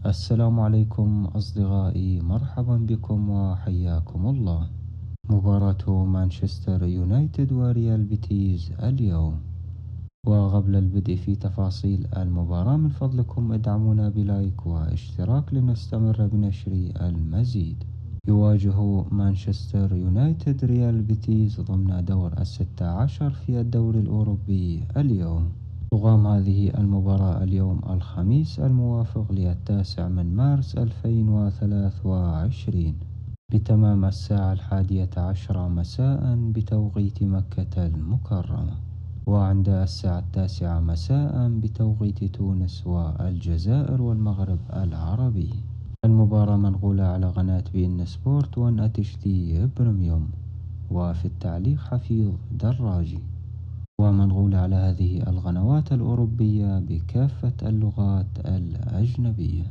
السلام عليكم أصدقائي، مرحبا بكم وحياكم الله. مباراة مانشستر يونايتد وريال بيتيز اليوم. وقبل البدء في تفاصيل المباراة من فضلكم ادعمونا بلايك واشتراك لنستمر بنشر المزيد. يواجه مانشستر يونايتد ريال بيتيز ضمن دور 16 في الدوري الأوروبي اليوم. تقام هذه المباراة اليوم الخميس الموافق للتاسع من مارس 2023 بتمام الساعة 11 مساء بتوقيت مكة المكرمة، وعند الساعة 9 مساء بتوقيت تونس والجزائر والمغرب العربي. المباراة منقولة على قناة بين سبورت وان اتش دي بريميوم، وفي التعليق حفيظ دراجي، ومنقولة على هذه القنوات الأوروبية بكافة اللغات الأجنبية.